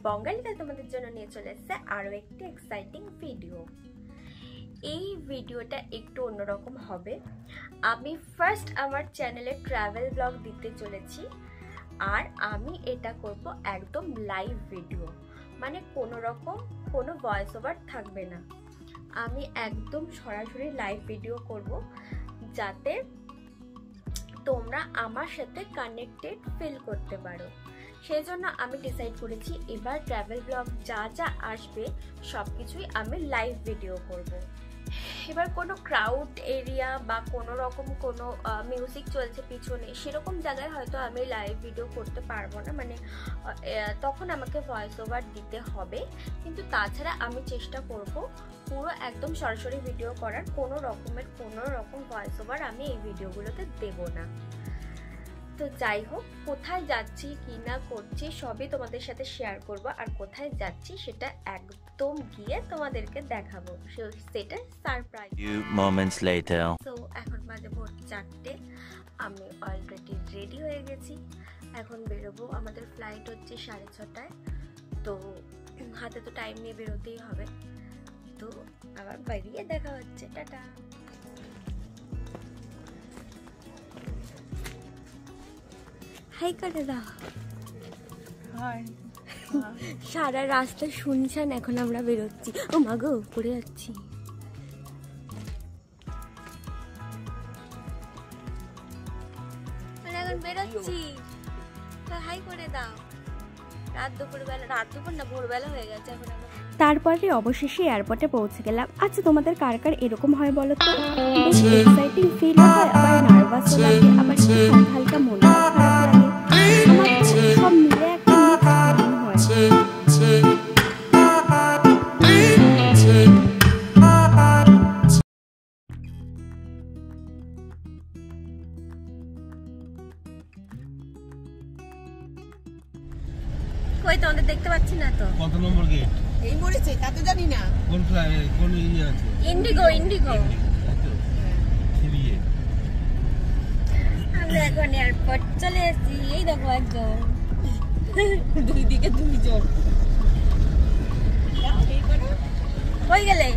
বঙ্গালীতে তোমাদের জন্য নিয়ে চলে এসেছে আরও একটি এক্সাইটিং ভিডিও। এই ভিডিওটা একটু অন্যরকম হবে। আমি ফার্স্ট আমার চ্যানেলে ট্রাভেল ব্লগ দিতে চলেছি, আর আমি এটা করব একদম লাইভ ভিডিও, মানে কোনো ভয়েস ওভার থাকবে না। আমি একদম সরাসরি লাইভ ভিডিও করব, যাতে তোমরা আমার সাথে কানেক্টেড ফিল করতে পারো। সেই জন্য আমি ডিসাইড করেছি এবার ট্রাভেল ব্লগ যা যা আসবে সব কিছুই আমি লাইভ ভিডিও করব। এবার কোনো ক্রাউড এরিয়া বা কোনো রকম কোনো মিউজিক চলছে পিছনে, সেরকম জায়গায় হয়তো আমি লাইভ ভিডিও করতে পারবো না, মানে তখন আমাকে ভয়েস ওভার দিতে হবে। কিন্তু তাছাড়া আমি চেষ্টা করব পুরো একদম সরাসরি ভিডিও করার, কোনো রকম ভয়েস ওভার আমি এই ভিডিওগুলোতে দেব না। তো যাই হোক, কোথায় যাচ্ছি কি না করছি সবই তোমাদের সাথে শেয়ার করব, আর কোথায় যাচ্ছি সেটা একদম গিয়ে তোমাদেরকে দেখাবো, সেটা সারপ্রাইজ। তো এখন বাজে ভোর 4টে, আমি অলরেডি রেডি হয়ে গেছি। এখন বেরোবো, আমাদের ফ্লাইট হচ্ছে 6:30টায়। তো হাতে তো টাইম নিয়ে বেরোতেই হবে। তো আবার বেরিয়ে দেখা হচ্ছে, টাটা। হাই করে দাও। সারা রাস্তা শুনছেন, এখন আমরা বেরোচ্ছি। ও মা গো, পড়ে যাচ্ছি। এখন বেরোচ্ছি, হাই করে দাও। রাত দুপুর না ভোরবেলা হয়ে গেছে এখন। তারপরে অবশেষে এয়ারপোর্টে পৌঁছে গেলাম। আচ্ছা, তোমাদের কার কার এরকম হয় বলো তো? বেশ এক্সাইটিং ফিল হয়, আবার নার্ভাসও লাগে, আবার হালকা হালকা মন খারাপ লাগে। আমার সব মিলে একটা ফিলিং হয়। কই তোমাদের দেখতে পাচ্ছি না তো। কত নম্বর গেট? এই মরেছে, তা তো জানি না। কোন ফ্লাইট, কোন ইয়ে আছে? ইন্ডিগো। আমরা এখন এয়ারপোর্ট চলে এসেছি। এই দেখো একজন, দুই দিকে দুইজন। হয়ে গেলে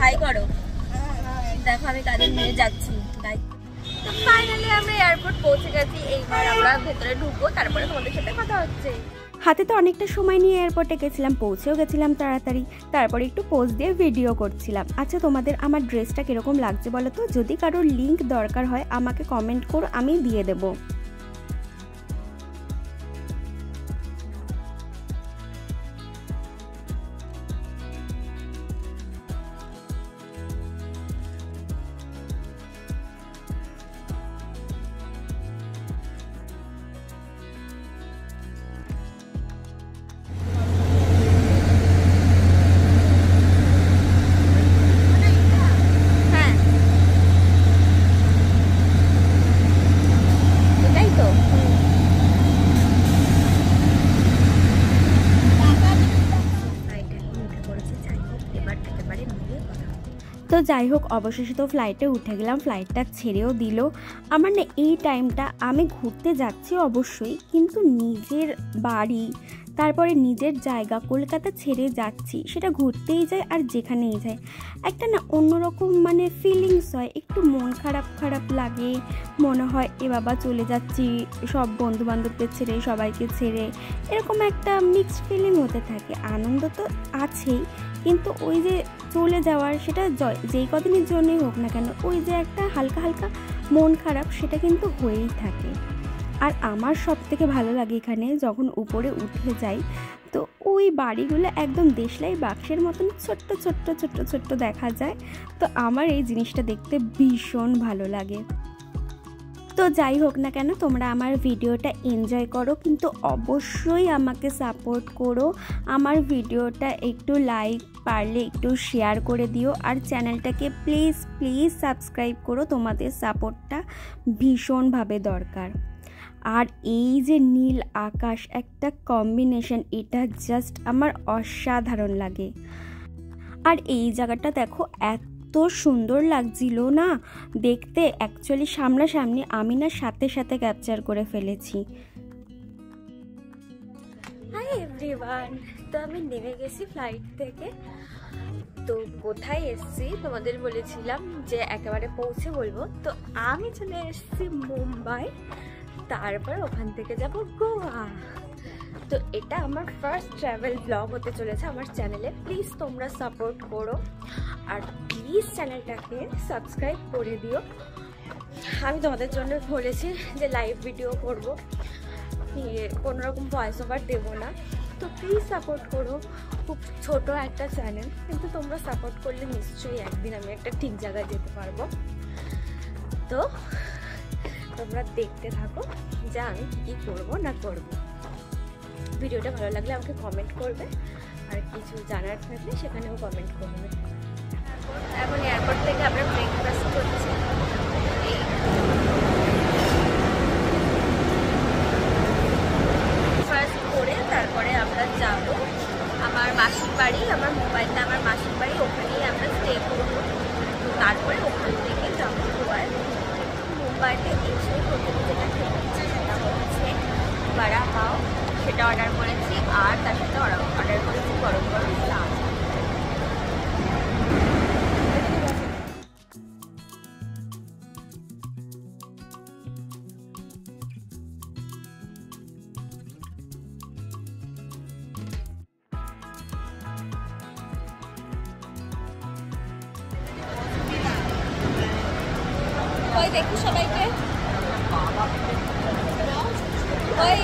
হাই করো। দেখো আমি কাদের নিয়ে যাচ্ছি। তো ফাইনালি আমরা এয়ারপোর্ট পৌঁছে গেছি। এইবার আমরা ভেতরে ঢুকবো, তারপরে তোমাদের সাথে কথা হচ্ছে। হাতে তো অনেকটা সময় নিয়ে এয়ারপোর্টে গেছিলাম, পৌঁছেও গেছিলাম তাড়াতাড়ি। তারপরে একটু পোজ দিয়ে ভিডিও করছিলাম। আচ্ছা, তোমাদের আমার ড্রেসটা কীরকম লাগছে বলো তো? যদি কারোর লিঙ্ক দরকার হয় আমাকে কমেন্ট করো, আমি দিয়ে দেবো। তো যাই হোক, অবশেষে তো ফ্লাইটে উঠে গেলাম। ফ্লাইটটা ছেড়েও দিল। আমার না এই টাইমটা আমি ঘুরতে যাচ্ছি অবশ্যই, কিন্তু নিজের বাড়ি, তারপরে নিজের জায়গা কলকাতা ছেড়ে যাচ্ছি, সেটা ঘুরতেই যায় আর যেখানেই যায় একটা না অন্যরকম মানে ফিলিংস হয়। একটু মন খারাপ লাগে, মনে হয় এ বাবা চলে যাচ্ছি সব বন্ধুবান্ধবদের ছেড়ে, সবাইকে ছেড়ে, এরকম একটা মিক্সড ফিলিং হতে থাকে। আনন্দ তো আছেই, কিন্তু ওই যে চলে যাওয়ার, সেটা যেই কদিনের জন্যই হোক না কেন, ওই যে একটা হালকা মন খারাপ, সেটা কিন্তু হয়েই থাকে। আর আমার সব থেকে ভালো লাগে এখানে যখন উপরে উঠে যাই, তো ওই বাড়িগুলো একদম দেশলাই বাক্সের মতন ছোট্ট দেখা যায়। তো আমার এই জিনিসটা দেখতে ভীষণ ভালো লাগে। তো যাই হোক না কেন, তোমরা আমার ভিডিওটা এনজয় করো, কিন্তু অবশ্যই আমাকে সাপোর্ট করো। আমার ভিডিওটা একটু লাইক, পারলে একটু শেয়ার করে দিও, আর চ্যানেলটাকে প্লিজ সাবস্ক্রাইব করো। তোমাদের সাপোর্টটা ভীষণভাবে দরকার। আর এই যে নীল আকাশ একটা কম্বিনেশন, এটা জাস্ট আমার অসাধারণ লাগে। আর এই জায়গাটা দেখো, এত সুন্দর লাগছিল না দেখতে। অ্যাকচুয়ালি সামনাসামনি আমি না সাথে ক্যাপচার করে ফেলেছি। হাই এভরিওয়ান, তো আমি নেমে গেছি ফ্লাইট থেকে। তো কোথায় এসছি তোমাদের বলেছিলাম যে একেবারে পৌঁছে বলবো। তো আমি চলে এসেছি মুম্বাই, তারপর ওখান থেকে যাব গোয়া। তো এটা আমার ফার্স্ট ট্রাভেল ব্লগ হতে চলেছে আমার চ্যানেলে। প্লিজ তোমরা সাপোর্ট করো আর প্লিজ চ্যানেলটাকে সাবস্ক্রাইব করে দিও। আমি তোমাদের জন্য বলেছি যে লাইভ ভিডিও করব, কোনোরকম ভয়েস ওভার দেবো না। তো প্লিজ সাপোর্ট করো। খুব ছোট একটা চ্যানেল, কিন্তু তোমরা সাপোর্ট করলে নিশ্চয়ই একদিন আমি একটা ঠিক জায়গায় যেতে পারবো। তো তোমরা দেখতে থাকো যে আমি কী করবো না করবো। ভিডিওটা ভালো লাগলে আমাকে কমেন্ট করবে, আর কিছু জানার থাকলে সেখানেও কমেন্ট করবে। এখন এয়ারপোর্ট থেকে আমরা ব্রেকফাস্ট করছি। ব্রেকফাস্ট করে তারপরে আমরা যাব আমার মাসির বাড়ি। আমার মোবাইলটা আমার মাসির বাড়ি, ওখানেই আমরা স্টে করবো। তো তারপরে ওখান থেকে যাবো গোয়ায়। মুম্বাইতে এসে প্রথমে যেটা খেয়েছি সেটা হচ্ছে বড়া পাও, সেটা অর্ডার করেছি। আর তার সাথে অর্ডার করেছি গরম গরম চা। ওই দেখি সবাইকে, ওই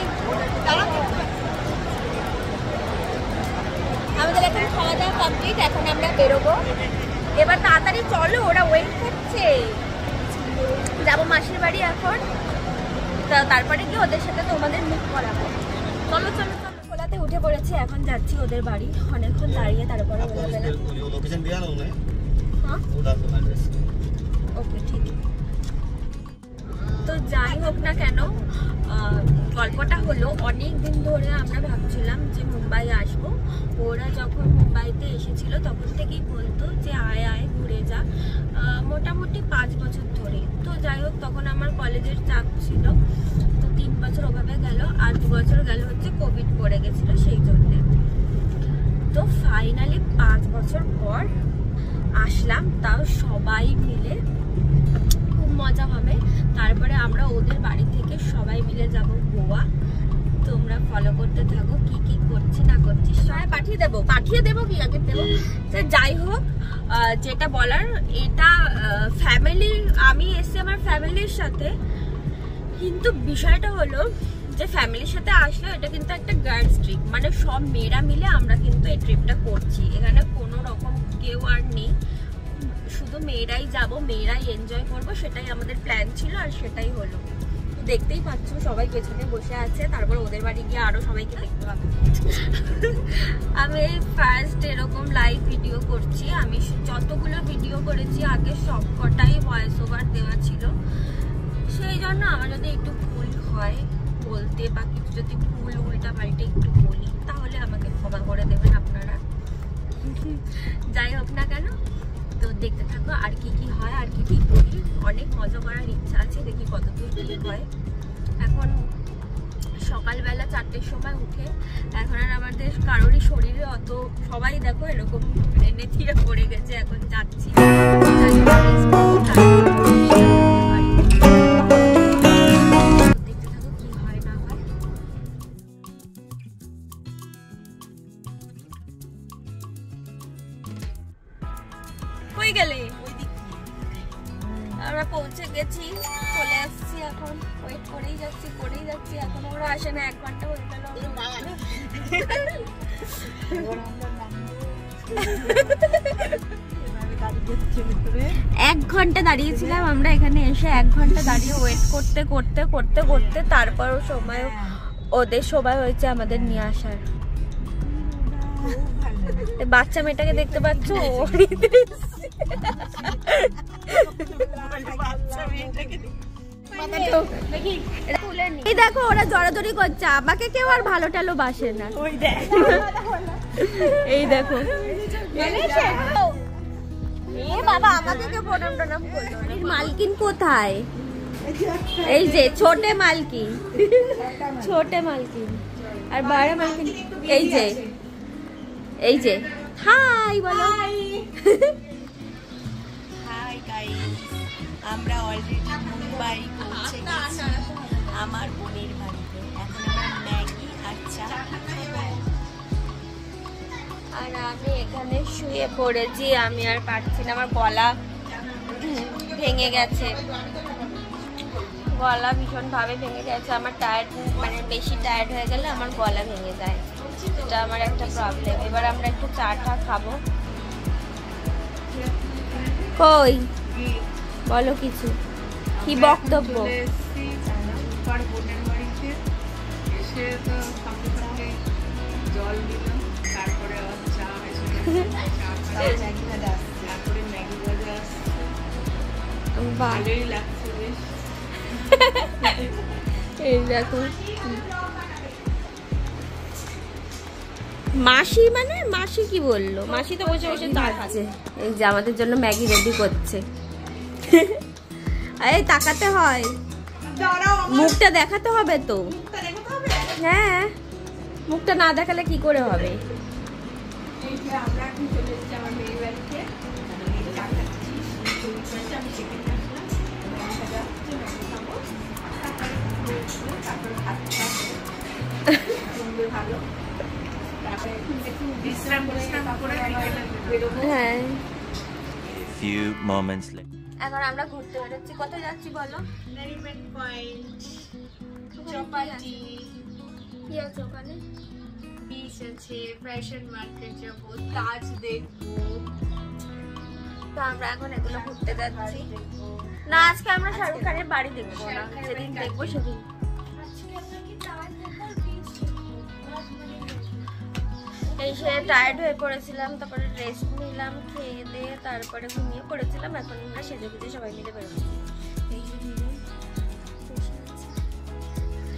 আমাদের এখন খাওয়া দাওয়া কমপ্লিট। এখন আমরা বেরোবো। এবার তাড়াতাড়ি চলো, ওরা ওয়েট করছে। যাবো মাসির বাড়ি এখন, তারপরে গিয়ে ওদের সাথে তোমাদের মুখ করাবো। চলো চলো চলো। ওলাতে উঠে পড়েছি, এখন যাচ্ছি ওদের বাড়ি। অনেকক্ষণ দাঁড়িয়ে তারপরে হ্যাঁ ওকে ঠিক। তো যাই হোক না কেন, গল্পটা হলো অনেক দিন ধরে আমরা ভাবছিলাম যে মুম্বাই আসবো। ওরা যখন মুম্বাইতে এসেছিল তখন থেকেই বলতো যে আয় আয় ঘুরে যা, মোটামুটি 5 বছর ধরে। তো যাই হোক, তখন আমার কলেজের চাপ ছিল, তো 3 বছর ওভাবে গেল। আর 2 বছর গেল হচ্ছে কোভিড পড়ে গেছিলো সেই জন্যে। তো ফাইনালি 5 বছর পর আসলাম, তাও সবাই মিলে। খুব মজা হবে। তারপরে আমরা ওদের বাড়ি থেকে সবাই মিলে যাব গোয়া। তোমরা ফলো করতে থাকো কি কি করছি না করছি। সবাই পাঠিয়ে দেবো কি আগে দেবো। তো যাই হোক, যেটা বলার, এটা ফ্যামিলি, আমি এসছি আমার ফ্যামিলির সাথে। কিন্তু বিষয়টা হলো যে ফ্যামিলির সাথে আসলে এটা কিন্তু একটা গার্লস ট্রিপ, মানে সব মেয়েরা মিলে আমরা কিন্তু এই ট্রিপটা করছি। এখানে কোনো রকম কেউ আর নেই, শুধু মেয়েরাই যাব, মেয়েরাই এনজয় করবো, সেটাই আমাদের প্ল্যান ছিল আর সেটাই হলো। দেখতেই পাচ্ছ সবাই পেছনে বসে আছে। তারপর ওদের বাড়ি গিয়ে আরো সবাইকে দেখতে পাবো। আমি ফার্স্ট এরকম লাইভ ভিডিও করছি। আমি যতগুলো ভিডিও করেছি আগে সব কটাই ভয়েস ওভার দেওয়া ছিল, সেই জন্য আমার যদি একটু ভুল হয় বলতে, বা কিছু যদি ভুল উল্টা পাল্টে একটু বলি তাহলে আমাকে ক্ষমা করে দেবেন আপনারা। যাই হোক না কেন, তো দেখতে থাকো আর কি কি হয় আর কি কি করি। অনেক মজা করার ইচ্ছা আছে, দেখি কতদূর কি হয়। এখন সকালবেলা 4টের সময় উঠে, এখন আর আমাদের কারোরই শরীরে অত, সবাই দেখো এরকম এনে দিয়ে পড়ে গেছে। এখন যাচ্ছি, দেখতে থাকো কি হয় না হয়। কই গেলে? আমরা পৌঁছে গেছি, চলে আসছি। এখন ওয়েট করেই যাচ্ছি। এখন ওরা আসে না, 1 ঘন্টা হয়ে গেল। 1 ঘন্টা দাঁড়িয়েছিলাম আমরা এখানে এসে। 1 ঘন্টা দাঁড়িয়ে ওয়েট করতে করতে করতে করতে তারপর সময়, ওদের সময় হয়েছে আমাদের নিয়ে আসার। বাচ্চা মেয়েটাকে দেখতে পাচ্ছ, এই দেখো ওরা জড়াজড়ি করছে, আমাকে কেউ আর ভালো টালো বাসে না। এই দেখো বাবা, আমাকে কেউ প্রণাম টনাম করলো। মালকিন কোথায়? এই যে ছোটে মালকিন, আর বাইরে এই যে হাই বলো। হাই গাইস, আমরা অলরেডি মুম্বাই পৌঁছে গেছি আমার বোনের বাড়িতে। এখন আমরা ম্যাগি আর চা আর আমি এখানে শুয়ে পড়েছি, আমি আর পারছি না, আমার গলা ভেঙে গেছে, গলা ভীষণভাবে ভেঙে গেছে। আমার টায়ার্ড মানে বেশি টায়ার্ড হয়ে গেলে আমার গলা ভেঙে যায়, এটা আমার একটা প্রবলেম। এবার আমরা একটু চা টা খাবো। কই বলো কিছু, কি বক্তব্য? বোনের বাড়িতে এসে তো সঙ্গে সঙ্গে জল দিলাম, তারপরে আবার চা তারপরে ম্যাগি ভাজা আসছে, ভালোই লাগছে বেশ। এই দেখো মাসি, মানে মাসি কি বললো, মাসি তো বসে বসে চা খাচ্ছে। এই যে আমাদের জন্য ম্যাগি রেডি করছে। এই তাকাতে হয়, মুখটা দেখাতে হবে তো। হ্যাঁ, মুখটা না দেখালে কি করে হবে? হ্যাঁ, এখন আমরা ঘুরতে বেরোচ্ছি। কোথায় যাচ্ছি বলো? নেরিমেন্ট পয়েন্ট, চৌপাটি, কি আছে ওখানে? বিচ আছে, ফ্যাশন মার্কেট যাবো, তাজ দেখবো। তো আমরা এখন এগুলো ঘুরতে যাচ্ছি। না, আজকে আমরা শাহরুখ খানের বাড়ি দেখবো না, যেদিন দেখবো সেদিন। এসে টায়ার্ড হয়ে পড়েছিলাম, তারপরে রেস্ট নিলাম, খেয়ে দিয়ে তারপরে ঘুমিয়ে পড়েছিলাম। এখন আমরা সেজে গুজে সবাই মিলে বেরোচ্ছি।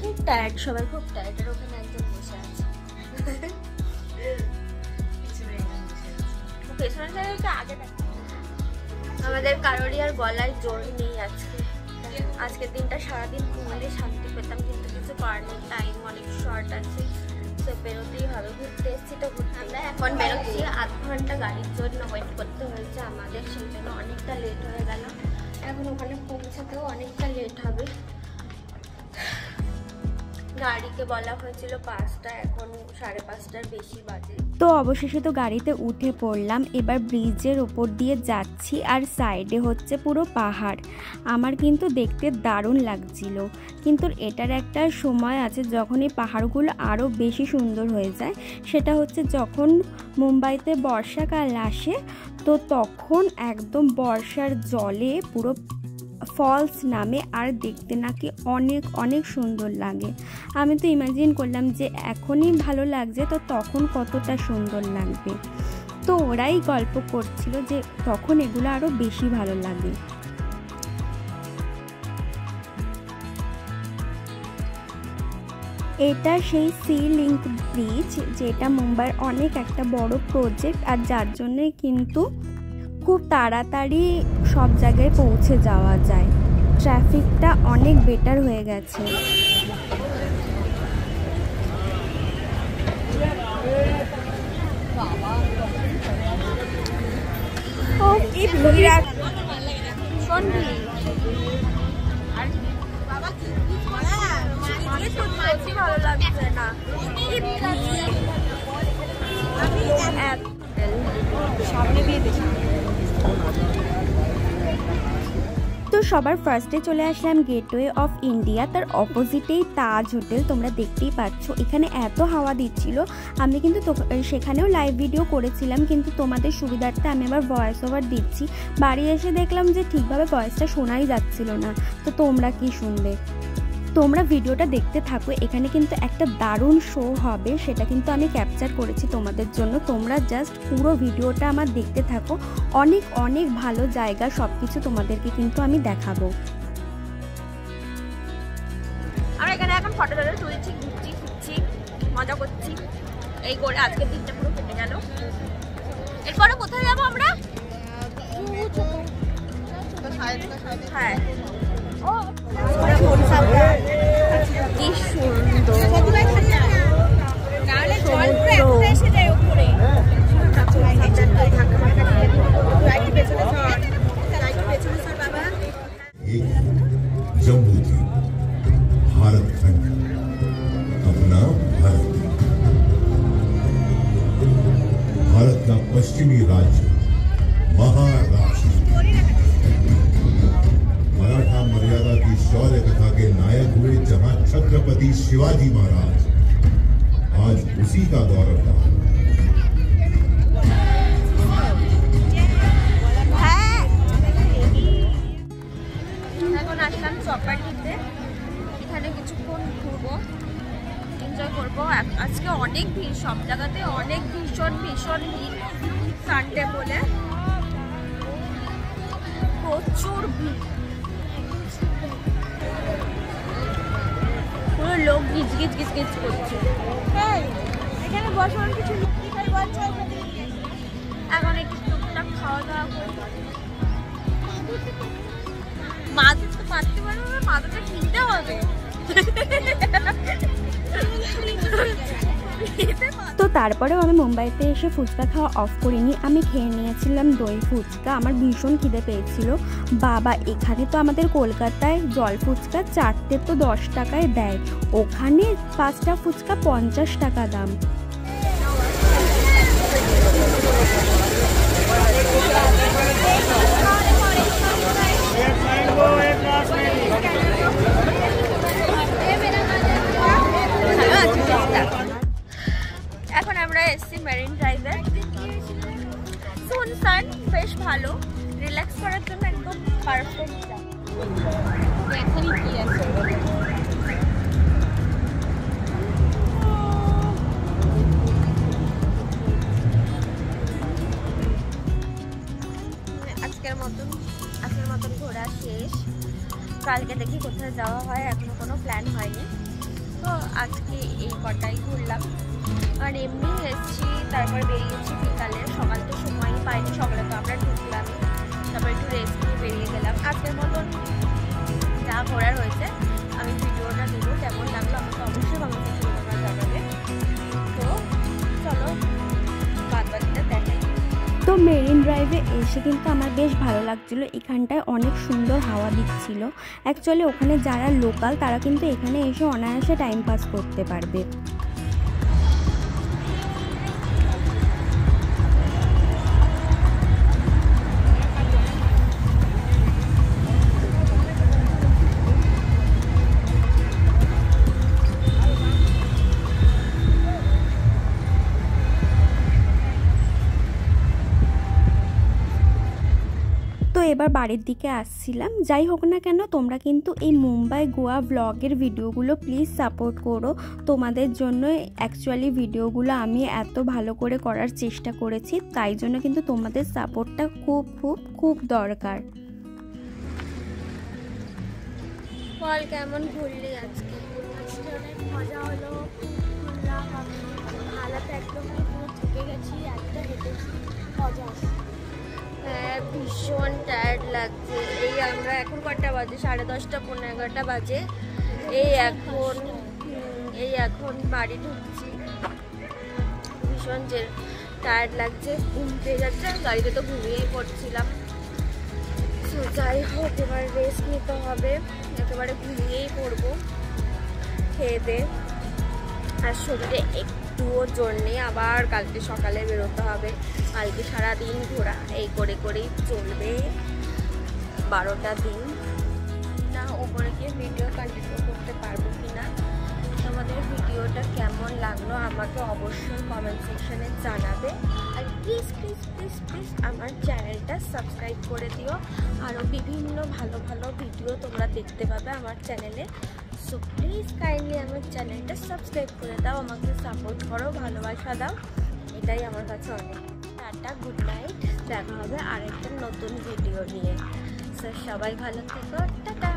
খুব টায়ার্ড, সবাই খুব টায়ার্ড। আর ওখানে একজন বসে আছে, পেছনের জায়গাটা আগে দেখো। আমাদের কারোরই আর গলায় জোর নেই আজকে। আজকের দিনটা সারাদিন ঘুমালে শান্তি পেতাম, কিন্তু কিছু করার নেই, টাইম অনেক শর্ট আছে, তো বেরোতেই হবে। ঘুরতে এসেছি তো ঘুরতে। আমরা এখন বেরোচ্ছি, 8 ঘন্টা গাড়ির জন্য ওয়েট করতে হয়েছে আমাদের, সেই জন্য অনেকটা লেট হয়ে গেল। এখন ওখানে পৌঁছাতেও অনেকটা লেট হবে। গাড়িকে বলা হয়েছিল 5টা, এখন 5:30টার বেশি বাজে। তো অবশেষে তো গাড়িতে উঠে পড়লাম। এবার ব্রিজের ওপর দিয়ে যাচ্ছি, আর সাইডে হচ্ছে পুরো পাহাড়। আমার কিন্তু দেখতে দারুণ লাগছিল, কিন্তু এটার একটা সময় আছে যখন এই পাহাড়গুলো আরও বেশি সুন্দর হয়ে যায়। সেটা হচ্ছে যখন মুম্বাইতে বর্ষাকাল আসে, তো তখন একদম বর্ষার জলে পুরো ফলস নামে, আর দেখতে নাকি অনেক অনেক সুন্দর লাগে। আমি তো ইমাজিন করলাম যে এখনই ভালো লাগছে, তো তখন কতটা সুন্দর লাগবে। তো ওরাই গল্প করছিল যে তখন এগুলো আরও বেশি ভালো লাগে। এটা সেই সি লিঙ্ক ব্রিজ, যেটা মুম্বাইয়ের অনেক একটা বড় প্রজেক্ট, আর যার জন্যে কিন্তু খুব তাড়াতাড়ি সব জায়গায় পৌঁছে যাওয়া যায়। ট্রাফিকটা অনেক বেটার হয়ে গেছে। ও কি ভিড়, ভীষণ ভিড়। ভালো লাগছে না, সামনে দিয়ে দেখি। তো সবার ফার্স্টে চলে আসলাম গেটওয়ে অফ ইন্ডিয়া, তার অপোজিটেই তাজ হোটেল। তোমরা দেখতেই পাচ্ছ এখানে এত হাওয়া দিচ্ছিল। আমি কিন্তু সেখানেও লাইভ ভিডিও করেছিলাম, কিন্তু তোমাদের সুবিধার্থে আমি আবার ভয়েস ওভার দিচ্ছি। বাড়ি এসে দেখলাম যে ঠিকভাবে ভয়েসটা শোনাই যাচ্ছিল না, তো তোমরা কি শুনবে? তোমরা ভিডিওটা দেখতে থাকো। এখানে কিন্তু একটা দারুণ শো হবে, সেটা কিন্তু আমি ক্যাপচার করেছি তোমাদের জন্য। তোমরা জাস্ট পুরো ভিডিওটা আমার দেখতে থাকো। অনেক অনেক ভালো জায়গা, সব কিছু তোমাদেরকে কিন্তু আমি দেখাবো। আমরা এখানে এখন ফটো তুলছি, ঘুরছি ফিরছি, মজা করছি, এই করে আজকের দিনটা পুরো কেটে গেল। এরপরে কোথায় যাবো আমরা? হ্যাঁ, কি সুন্দর। जम्बू द्वीप भारत खंड अपना भारत भारत का पश्चिमी राज्य महाराष्ट्र मराठा मर्यादा की शौर्य कथा के नायक हुए जहां छत्रपति शिवाजी महाराज आज उसी का गौरव था। চপাটিতে এখানে কিছুক্ষণ ঘুরবো, এনজয় করবো। আজকে অনেক ভিড়, সব জায়গাতে অনেক ভীষণ ভীষণ ভিড়, সানডে বলে প্রচুর ভিড়, পুরো লোক গিজ গিজ গিজ গিজ করছে। এখানে বসার কিছু এখন একটু টুকটাক খাওয়া দাওয়া করবো। মাছ তো পারতে পারবো না, মাছটা কিনতে হবে। তো তারপরেও আমি মুম্বাইতে এসে ফুচকা খাওয়া অফ করিনি, আমি খেয়ে নিয়েছিলাম দই ফুচকা। আমার ভীষণ খিদে পেয়েছিল। বাবা, এখানে তো আমাদের কলকাতায় জল ফুচকা 4টে তো 10 টাকায় দেয়, ওখানে 5টা ফুচকা 50 টাকা দাম। এখন আমরা এসছি মেরিন ড্রাইভে, সুনসান, বেশ ভালো, রিল্যাক্স করার জন্য একদম পারফেক্ট। এখানে কি আছে? আজকের মতন ঘোরা শেষ। কালকে দেখি কোথায় যাওয়া হয়, এখনো কোনো প্ল্যান হয়নি। তো আজকে এই কটাই ঘুরলাম। আর এমনি এসেছি, তারপর বেরিয়েছি বিকালে। সকাল তো সময়ই পাইনি, সকালে তো আমরা ঢুকলাম, তারপর একটু রেস্ট নিয়ে বেরিয়ে গেলাম। আজকের মতন যা ঘোরার হয়েছে আমি ভিডিওটা দেবো, কেমন লাগলো আমাকে অবশ্যই কমেন্ট সেকশনে তোমরা জানাবে। তো চলো বাদ বাকিটা দেখাই। তো মেরিন ড্রাইভে এসে কিন্তু আমার বেশ ভালো লাগছিলো, এখানটায় অনেক সুন্দর হাওয়া দিচ্ছিল। অ্যাকচুয়ালি ওখানে যারা লোকাল তারা কিন্তু এখানে এসে অনায়াসে টাইম পাস করতে পারবে। তো এবার বাড়ির দিকে আসছিলাম। যাই হোক না কেন, তোমরা কিন্তু এই মুম্বাই গোয়া ব্লগের ভিডিওগুলো প্লিজ সাপোর্ট করো। তোমাদের জন্য অ্যাকচুয়ালি ভিডিওগুলো আমি এত ভালো করে করার চেষ্টা করেছি, তাই জন্য কিন্তু তোমাদের সাপোর্টটা খুব খুব খুব দরকার। বল কেমন ঘুরলি আজকে? অনেক মজা হলো, ঘুরলাম, হালাতে একদম পুরো থেকে গেছি, একটা হেঁটেছি, মজা আসছে। হ্যাঁ, ভীষণ টায়ার্ড লাগছে। এই আমরা এখন কটা বাজে? 10:30 পৌনে 11টা বাজে। এই এখন বাড়ি ঢুকছি। ভীষণ যে টায়ার্ড লাগছে, ঘুম পেয়ে যাচ্ছে। গাড়িতে তো ঘুমিয়েই পড়ছিলাম। তো যাই হোক, এবার রেস্ট নিতে হবে, একেবারে ঘুমিয়েই পড়বো খেয়ে দে। আর শরীরে একটুও জোর নেই, আবার কালকে সকালে বেরোতে হবে। কালকে সারাদিন ঘোরা এই করে করেই চলবে 12টা দিন। না ওপরে গিয়ে ভিডিও কন্টিনিউ করতে পারবো কি না, তোমাদের ভিডিওটা কেমন লাগলো আমাকে অবশ্যই কমেন্ট সেকশনে জানাবে। আর প্লিজ প্লিজ প্লিজ প্লিজ আমার চ্যানেলটা সাবস্ক্রাইব করে দিও। আরও বিভিন্ন ভালো ভালো ভিডিও তোমরা দেখতে পাবে আমার চ্যানেলে। সো প্লিজ কাইন্ডলি আমার চ্যানেলটা সাবস্ক্রাইব করে দাও, আমাকে সাপোর্ট করো, ভালোবাসা দাও, এটাই আমার কাছে অনেক। টাটা, গুড নাইট, দেখা হবে আরেকটা নতুন ভিডিও নিয়ে। সো সবাই ভালো থেকো, টাটা।